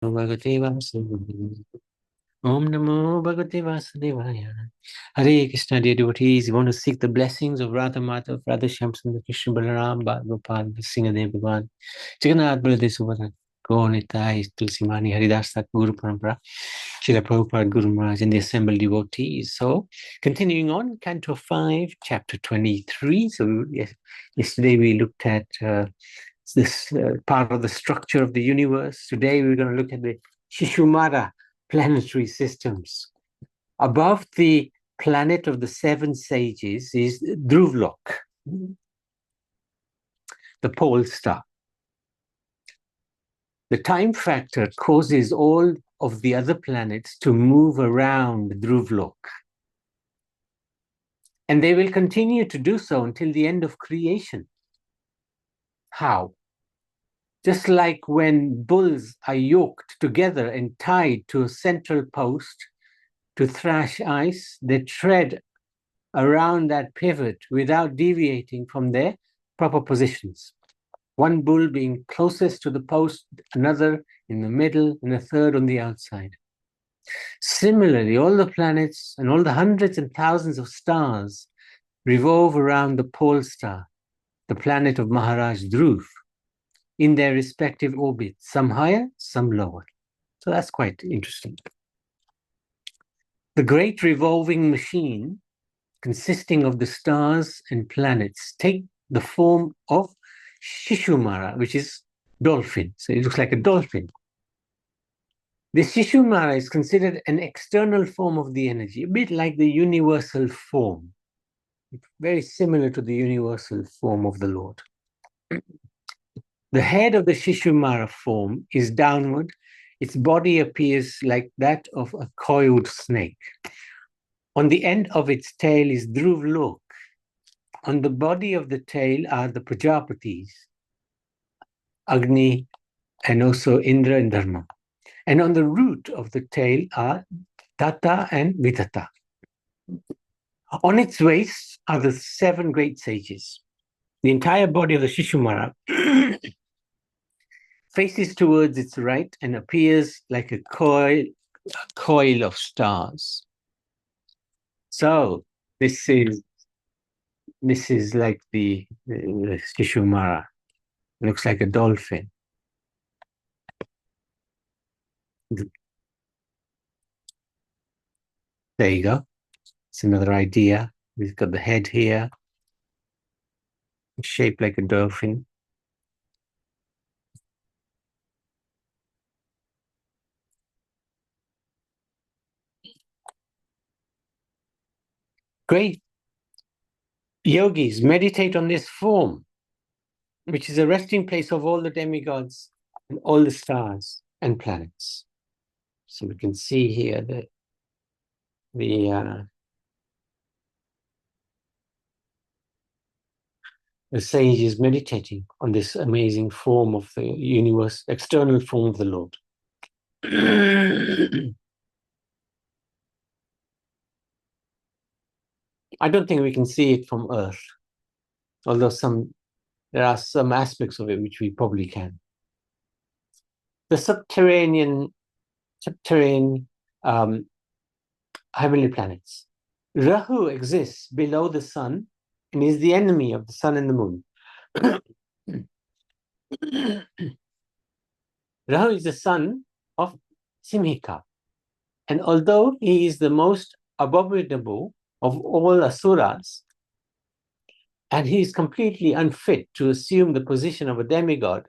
Bhagavate Vasudevaya. Om Namo Bhagavate Vasudevaya. Hare Krishna, dear devotees, you want to seek the blessings of Radha Madhav, Radha Shyamsundar, Krishna Balaram, Gopal, Singadev Bhagavan, Jagannath Baladev Subhadra, Gaunitai, Tulsimani, Haridas Thakur, Guru Parampara, Srila Prabhupada, Guru Maharaj, and the assembled devotees. So, continuing on, Canto 5, Chapter 23. So, yesterday we looked at this part of the structure of the universe. Today we're going to look at the Shishumara planetary systems. Above the planet of the seven sages is Druvlok, the pole star. The time factor causes all of the other planets to move around Druvlok. And they will continue to do so until the end of creation. How? Just like when bulls are yoked together and tied to a central post to thrash ice, they tread around that pivot without deviating from their proper positions. One bull being closest to the post, another in the middle, and a third on the outside. Similarly, all the planets and all the hundreds and thousands of stars revolve around the pole star, the planet of Maharaj Dhruv, in their respective orbits, some higher, some lower. So that's quite interesting. The great revolving machine, consisting of the stars and planets, take the form of Shishumara, which is dolphin. So it looks like a dolphin. The Shishumara is considered an external form of the energy, a bit like the universal form, very similar to the universal form of the Lord. The head of the Shishumara form is downward. Its body appears like that of a coiled snake. On the end of its tail is Druvlok. On the body of the tail are the Prajapatis, Agni, and also Indra and Dharma. And on the root of the tail are Tata and Vidata. On its waist are the seven great sages. The entire body of the Shishumara faces towards its right and appears like a coil of stars. So this is like the Shishumara. It looks like a dolphin. There you go. It's another idea. We've got the head here, shaped like a dolphin. Great. Yogis meditate on this form, which is a resting place of all the demigods and all the stars and planets. So we can see here that the sage is meditating on this amazing form of the universe, external form of the Lord. I don't think we can see it from Earth, although there are some aspects of it which we probably can. The subterranean heavenly planets. Rahu exists below the sun and is the enemy of the sun and the moon. Rahu is the son of Simhika, and although he is the most abominable of all asuras, and he is completely unfit to assume the position of a demigod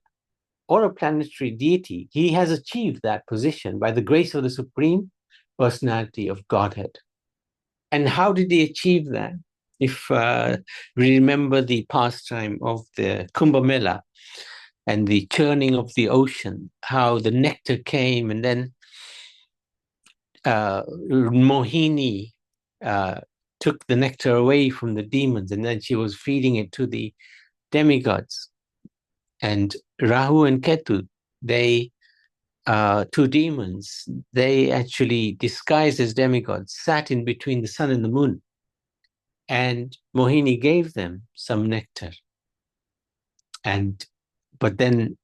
or a planetary deity, he has achieved that position by the grace of the Supreme Personality of Godhead. And how did he achieve that? If we remember the pastime of the Kumbh Mela and the churning of the ocean, how the nectar came and then Mohini took the nectar away from the demons, and then she was feeding it to the demigods. And Rahu and Ketu, they two demons, they actually disguised as demigods, sat in between the sun and the moon. And Mohini gave them some nectar. But then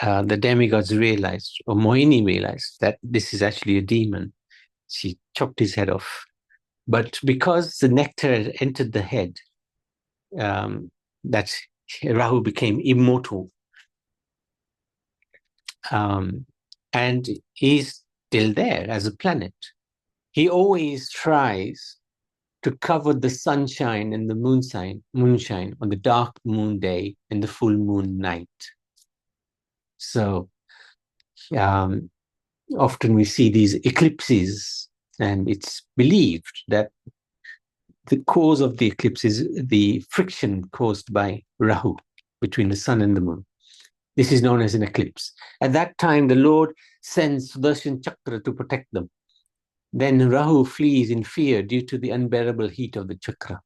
the demigods realized, or Mohini realized, that this is actually a demon. She chopped his head off. But because the nectar had entered the head, that Rahu became immortal. And he's still there as a planet. He always tries to cover the sunshine and the moonshine on the dark moon day and the full moon night. So often we see these eclipses, and it's believed that the cause of the eclipse is the friction caused by Rahu between the sun and the moon. This is known as an eclipse. At that time, the Lord sends Sudarshan Chakra to protect them. Then Rahu flees in fear due to the unbearable heat of the chakra.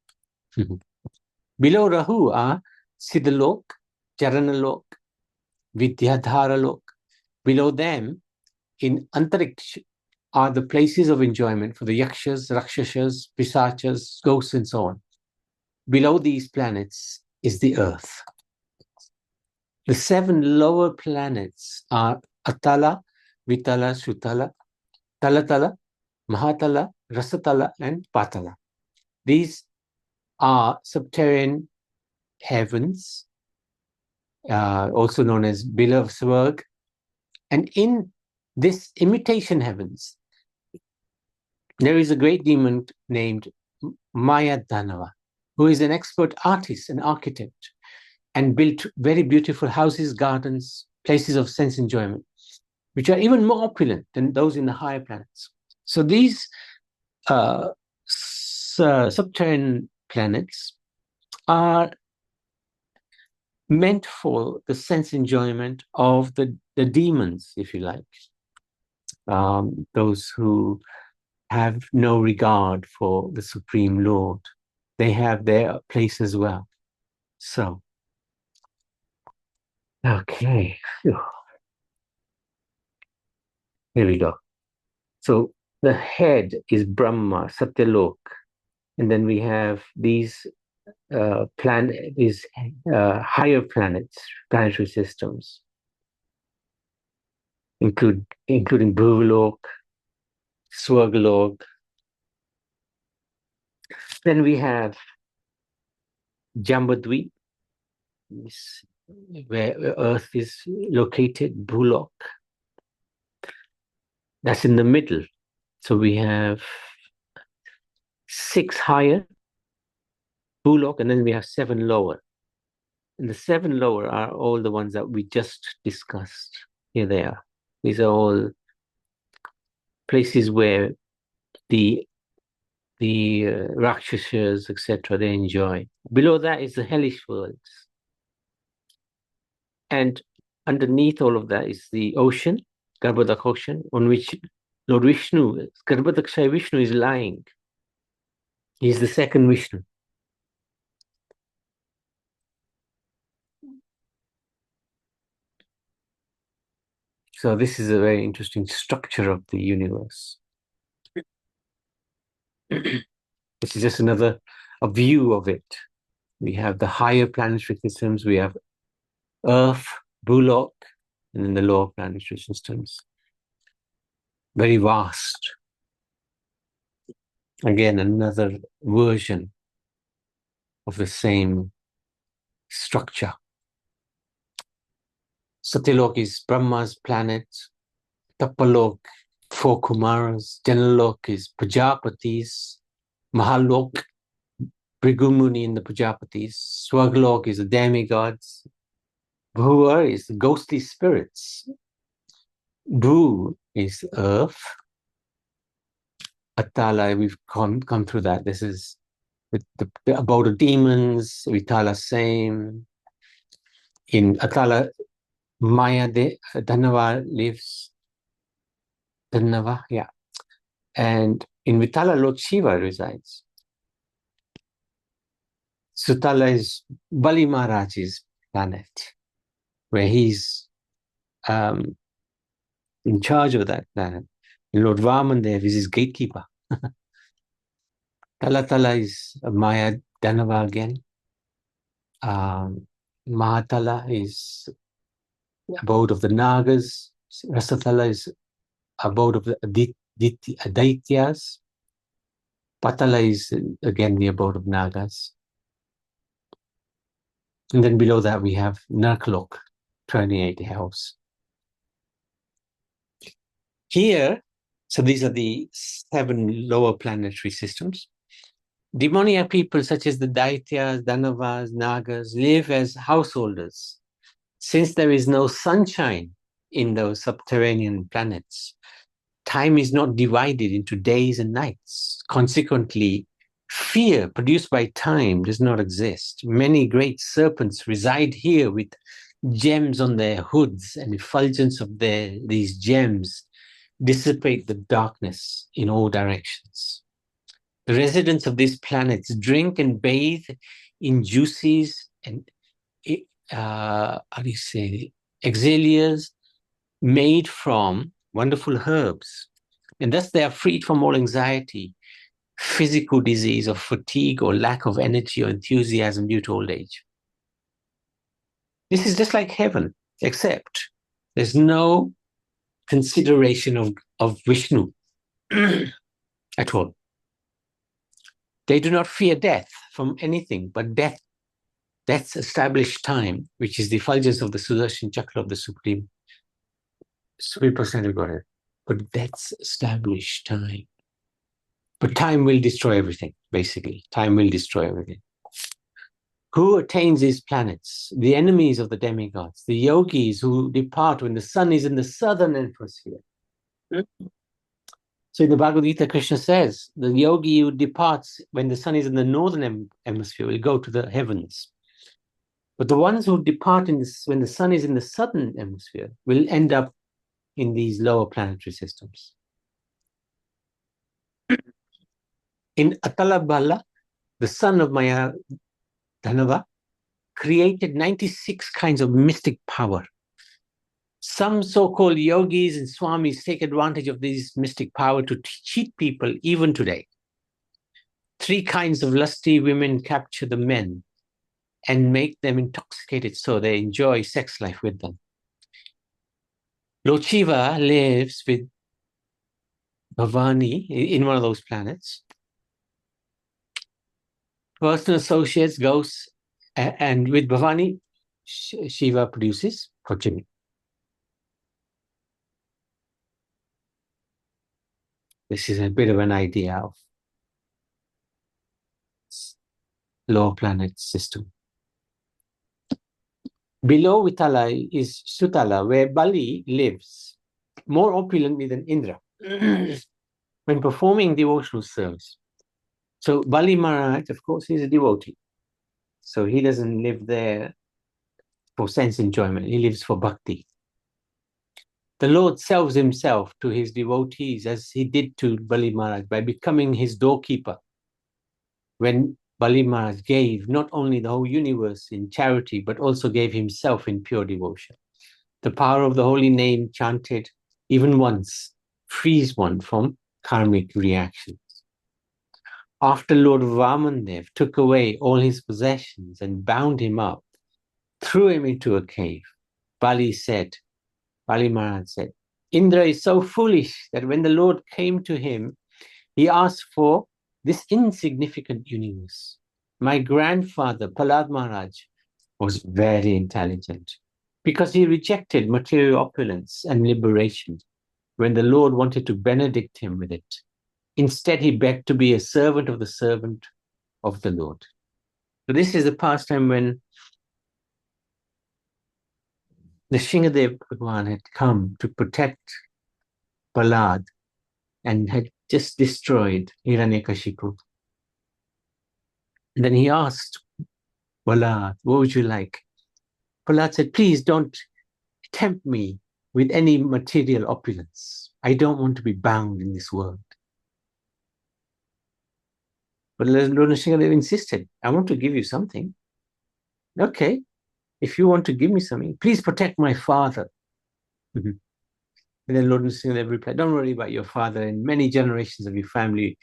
Below Rahu are Siddhalok, Charanalok, Vidyadharalok. Below them, in Antariksh, are the places of enjoyment for the Yakshas, Rakshasas, Pisachas, ghosts, and so on. Below these planets is the earth. The 7 lower planets are Atala, Vitala, Sutala, Talatala, Mahatala, Rasatala, and Patala. These are subterranean heavens, also known as below Swarg. And in this imitation heavens, there is a great demon named Maya Dhanava, who is an expert artist and architect, and built very beautiful houses, gardens, places of sense enjoyment, which are even more opulent than those in the higher planets. So these subterranean planets are meant for the sense enjoyment of the demons, if you like, those who have no regard for the Supreme Lord. They have their place as well. So, okay. Here we go. So the head is Brahma, Satyalok, and then we have these higher planets, planetary systems, including Bhuvalok, Swargalok. Then we have Jambudvip, where Earth is located, Bhulok. That's in the middle. So we have 6 higher, Bhulok, and then we have 7 lower. And the 7 lower are all the ones that we just discussed. Here they are. These are all places where the Rakshasas, etc., they enjoy. Below that is the hellish worlds. And underneath all of that is the ocean, Garbhodak ocean, on which Lord Vishnu, Garbhodakshay Vishnu is lying. He's the second Vishnu. So this is a very interesting structure of the universe. This is just a view of it. We have the higher planetary systems, we have Earth, Bhulok, and then the lower planetary systems. Very vast. Again, another version of the same structure. Satyalok is Brahma's planet. Tapalok, 4 Kumaras. Janalok is Prajapatis. Mahalok, Brigumuni and the Prajapatis. Swargalok is the demigods. Bhuva is the ghostly spirits. Bhu is earth. Atala, we've come through that. This is the abode of demons. Vitala, same. In Atala, Maya Dhanava lives. Dhanava, yeah. And in Vitala, Lord Shiva resides. Sutala is Bali Maharaj's planet, where he's in charge of that planet. And Lord Vamandev is his gatekeeper. Talatala is Maya Dhanava again. Mahatala is abode of the Nagas. Rasatala is abode of the Adaityas. Patala is again the abode of Nagas. And then below that we have Narkalok, 28 hells. Here, so these are the 7 lower planetary systems. Demoniac people such as the Daityas, Danavas, Nagas live as householders. Since there is no sunshine in those subterranean planets, time is not divided into days and nights. Consequently, fear produced by time does not exist. Many great serpents reside here with gems on their hoods, and effulgence of these gems dissipate the darkness in all directions. The residents of these planets drink and bathe in juices and exilias made from wonderful herbs, and thus they are freed from all anxiety, physical disease, or fatigue, or lack of energy or enthusiasm due to old age. This is just like heaven, except there's no consideration of Vishnu at all. They do not fear death from anything, but death's established time, which is the effulgence of the Sudarshan Chakra of the Supreme Personality of Godhead. But death's established time. But time will destroy everything, basically. Time will destroy everything. Who attains these planets? The enemies of the demigods, the yogis who depart when the sun is in the southern hemisphere. So in the Bhagavad Gita, Krishna says, the yogi who departs when the sun is in the northern hemisphere will go to the heavens. But the ones who depart when the sun is in the southern hemisphere will end up in these lower planetary systems. In Atalabala, the son of Maya Dhanava created 96 kinds of mystic power. Some so-called yogis and swamis take advantage of this mystic power to cheat people even today. 3 kinds of lusty women capture the men and make them intoxicated so they enjoy sex life with them. Lord Shiva lives with Bhavani in one of those planets. Personal associates, ghosts, and with Bhavani, Shiva produces progeny. This is a bit of an idea of lower planet system. Below Vitala is Sutala, where Bali lives, more opulently than Indra, when performing devotional service. So Bali Maharaj, of course, is a devotee. So he doesn't live there for sense enjoyment. He lives for bhakti. The Lord sells himself to his devotees as he did to Bali Maharaj by becoming his doorkeeper. When Bali Maharaj gave not only the whole universe in charity, but also gave himself in pure devotion. The power of the holy name chanted even once frees one from karmic reactions. After Lord Vamandev took away all his possessions and bound him up, threw him into a cave, Bali Maharaj said, Indra is so foolish that when the Lord came to him, he asked for this insignificant universe. My grandfather, Prahlad Maharaj, was very intelligent because he rejected material opulence and liberation when the Lord wanted to benedict him with it. Instead, he begged to be a servant of the Lord. So this is the pastime when the Shingadev Bhagwan had come to protect Prahlad and had just destroyed Hiranyakashipu. And then he asked Prahlad, what would you like? Prahlad said, please don't tempt me with any material opulence. I don't want to be bound in this world. But Lord Nrsimhadev insisted, I want to give you something. Okay, if you want to give me something, please protect my father. And then Lord Nrsimhadev replied, don't worry about your father, and many generations of your family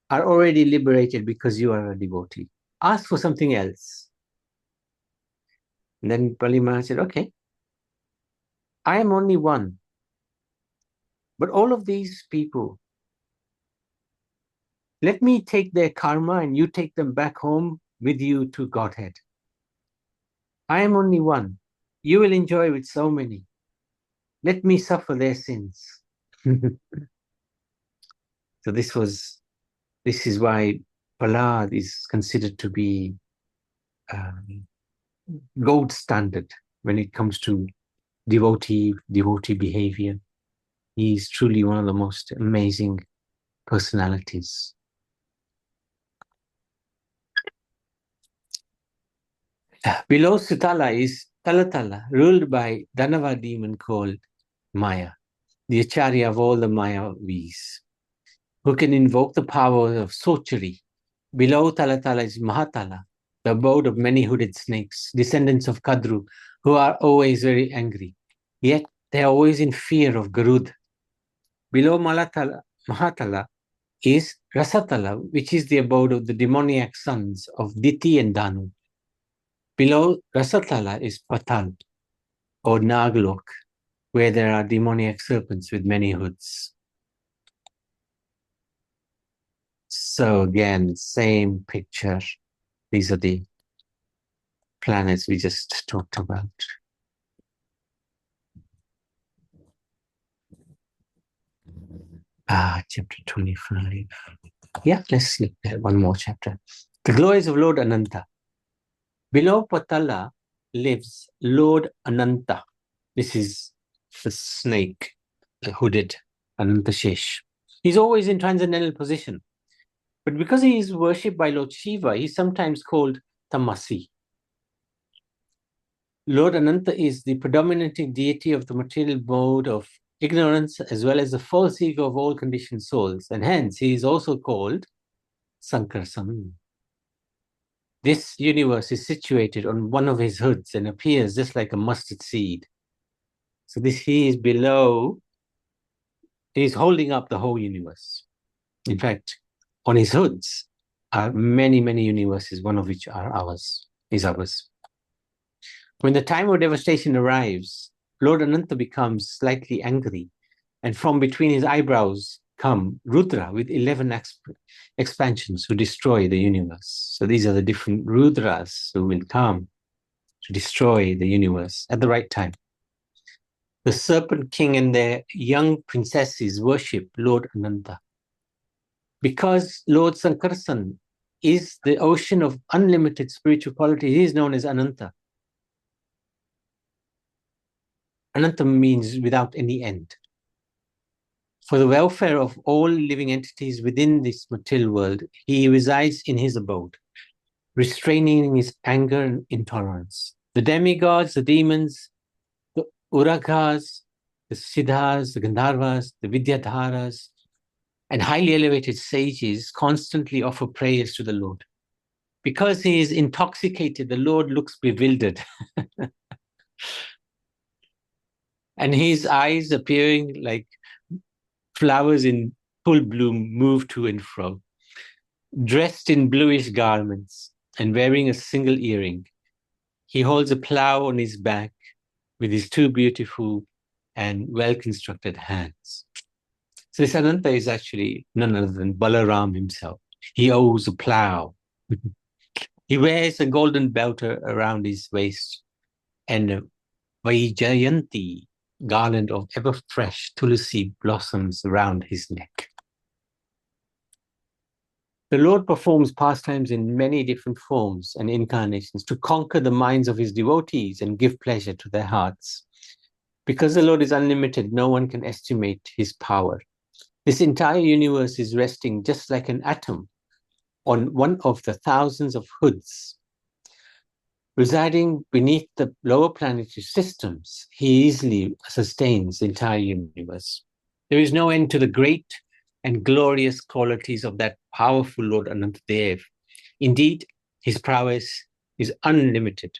are already liberated because you are a devotee. Ask for something else. And then Bali Maharaj said, okay. I am only one. But all of these people, let me take their karma and you take them back home with you to Godhead. I am only one. You will enjoy with so many. Let me suffer their sins. So this is why Prahlad is considered to be gold standard when it comes to devotee behavior. He is truly one of the most amazing personalities. Below Sutala is Talatala, ruled by Danava demon called Maya, the acharya of all the Mayavis, who can invoke the power of sorcery. Below Talatala is Mahatala, the abode of many hooded snakes, descendants of Kadru, who are always very angry. Yet they are always in fear of Garud. Below Mahatala is Rasatala, which is the abode of the demoniac sons of Diti and Danu. Below Rasatala is Patal, or Naglok, where there are demoniac serpents with many hoods. So again, same picture. These are the planets we just talked about. Chapter 25. Yeah, let's look at one more chapter. The glories of Lord Ananta. Below Patala lives Lord Ananta. This is the snake, the hooded Anantashesh. He's always in transcendental position. But because he is worshipped by Lord Shiva, he's sometimes called Tamasi. Lord Ananta is the predominating deity of the material mode of ignorance as well as the false ego of all conditioned souls, and hence he is also called Sankarsan. This universe is situated on one of his hoods and appears just like a mustard seed. So this he is below, he is holding up the whole universe. In fact, on his hoods are many, many universes, one of which is ours. When the time of devastation arrives, Lord Ananta becomes slightly angry, and from between his eyebrows come Rudra with 11 expansions who destroy the universe. So these are the different Rudras who will come to destroy the universe at the right time. The Serpent King and their young princesses worship Lord Ananta. Because Lord Sankarsan is the ocean of unlimited spiritual quality, he is known as Ananta. Ananta means without any end. For the welfare of all living entities within this material world, he resides in his abode, restraining his anger and intolerance. The demigods, the demons, the Uragas, the Siddhas, the Gandharvas, the Vidyadharas, and highly elevated sages constantly offer prayers to the Lord. Because he is intoxicated, the Lord looks bewildered. And his eyes appearing like flowers in full bloom move to and fro. Dressed in bluish garments and wearing a single earring, he holds a plow on his back with his two beautiful and well-constructed hands. So this Ananta is actually none other than Balaram himself. He owns a plow. He wears a golden belt around his waist and a Vaijayanti garland of ever-fresh tulsi blossoms around his neck. The Lord performs pastimes in many different forms and incarnations to conquer the minds of his devotees and give pleasure to their hearts. Because the Lord is unlimited, no one can estimate his power. This entire universe is resting just like an atom on one of the thousands of hoods. Residing beneath the lower planetary systems, he easily sustains the entire universe. There is no end to the great and glorious qualities of that powerful Lord Anantadev. Indeed, his prowess is unlimited.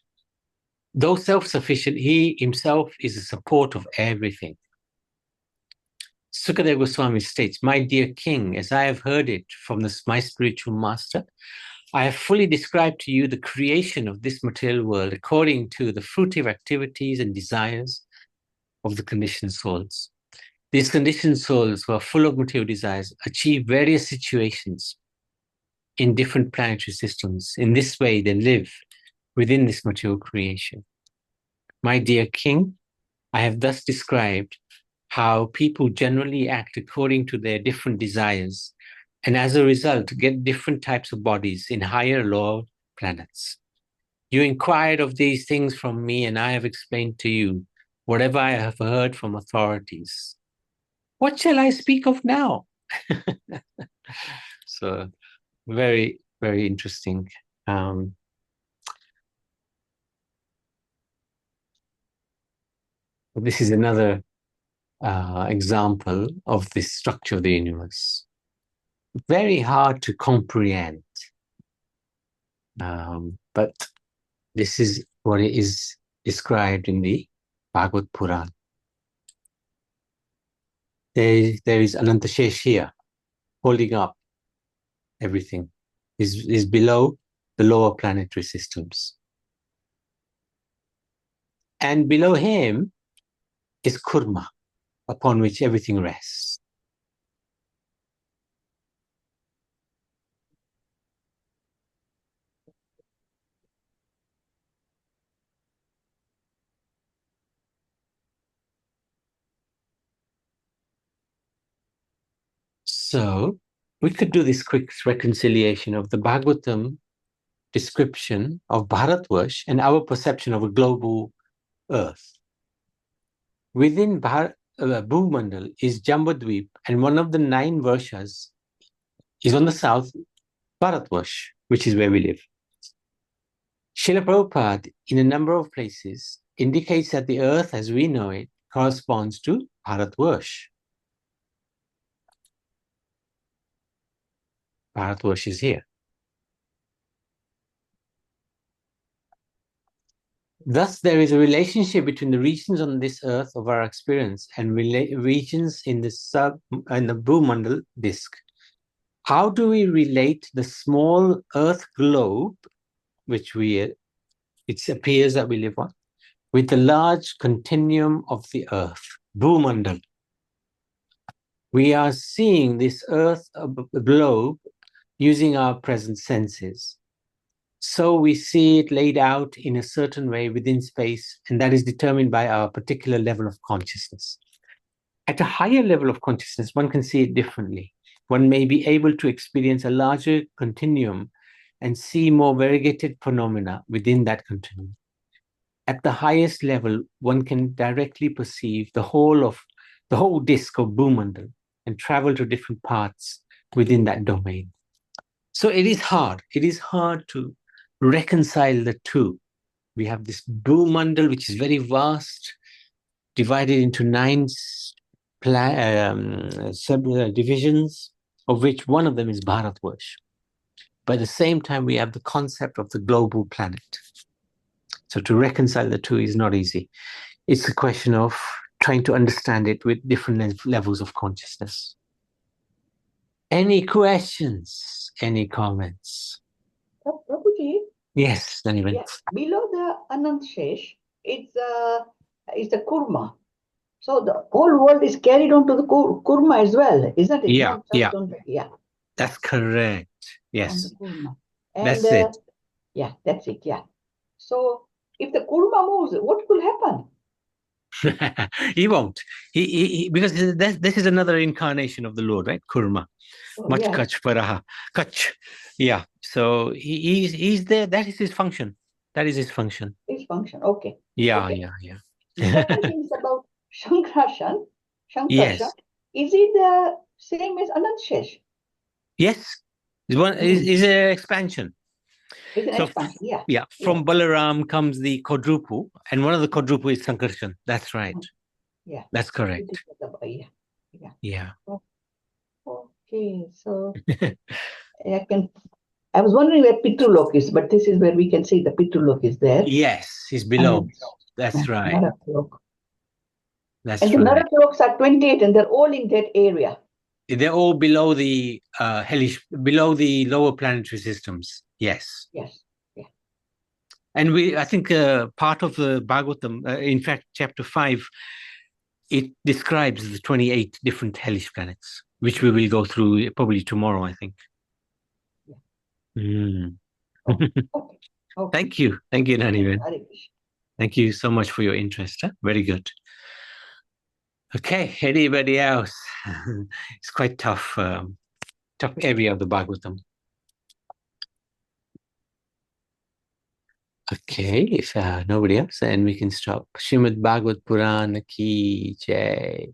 Though self-sufficient, he himself is the support of everything. Sukadeva Goswami states, "My dear king, as I have heard it from my spiritual master, I have fully described to you the creation of this material world according to the fruitive activities and desires of the conditioned souls. These conditioned souls who are full of material desires achieve various situations in different planetary systems. In this way, they live within this material creation. My dear king, I have thus described how people generally act according to their different desires, and as a result, get different types of bodies in higher, lower planets. You inquired of these things from me, and I have explained to you whatever I have heard from authorities. What shall I speak of now? So, very, very interesting. This is another example of the structure of the universe. Very hard to comprehend, but this is what is described in the Bhagavad Puran. There is Anantashesh here, holding up everything. Is below the lower planetary systems. And below him is Kurma, upon which everything rests. So we could do this quick reconciliation of the Bhagavatam description of Bharatvarsh and our perception of a global Earth. Within Bhumandal is Jambudvip, and one of the 9 Varshas is on the south, Bharatvarsh, which is where we live. Srila Prabhupada, in a number of places, indicates that the Earth as we know it corresponds to Bharatvarsh. Bharatvarsh is here. Thus, there is a relationship between the regions on this earth of our experience and regions in the Bhumandal disk. How do we relate the small earth globe, which it appears that we live on, with the large continuum of the earth, Bhumandal? We are seeing this earth globe using our present senses. So we see it laid out in a certain way within space, and that is determined by our particular level of consciousness. At a higher level of consciousness, one can see it differently. One may be able to experience a larger continuum and see more variegated phenomena within that continuum. At the highest level, one can directly perceive the whole disk of Bhumandal and travel to different parts within that domain. So it is hard. It is hard to reconcile the two. We have this Bhumandal, which is very vast, divided into 9 divisions, of which one of them is Bharatvarsh. But at the same time, we have the concept of the global planet. So to reconcile the two is not easy. It's a question of trying to understand it with different levels of consciousness. Any questions? Any comments? Prabhuji? Yes, Danivan. Yes. Below the Anantashesh, it's the Kurma. So the whole world is carried on to the Kurma as well, isn't it? Yeah, yeah. Yeah. That's correct. Yes. On the Kurma. And, that's it. Yeah, that's it, yeah. So if the Kurma moves, what will happen? He won't. He because this is another incarnation of the Lord, right? Kurma. Much yes. Kach Paraha. Kach. Yeah. So he's there. That is his function. His function, okay. Yeah, okay. yeah. The second thing is about Shankarshan. Yes. Is it the same as Anantashesh? Yes. Is an expansion. It's an expansion, yeah. Yeah. From Balaram comes the quadruple, and one of the quadruple is Sankarshan. That's right. Yeah. That's correct. Yeah. Okay, so I was wondering where Pitrulok is, but this is where we can see the Pitrulok is there. Yes, he's below. That's right. That's and right. The Narakloks are 28 and they're all in that area. They're all below the below the lower planetary systems. Yes. Yes. Yeah. And I think part of the Bhagavatam, in fact, chapter 5, it describes the 28 different hellish planets, which we will go through probably tomorrow, I think. Yeah. Mm. Oh, okay. Okay. Thank you. Thank you, Nanivan. Hare Krishna. Thank you so much for your interest. Huh? Very good. Okay, anybody else? It's quite tough, tough area of the Bhagavatam. Okay, if nobody else, then we can stop. Srimad Bhagavat Purana ki jai.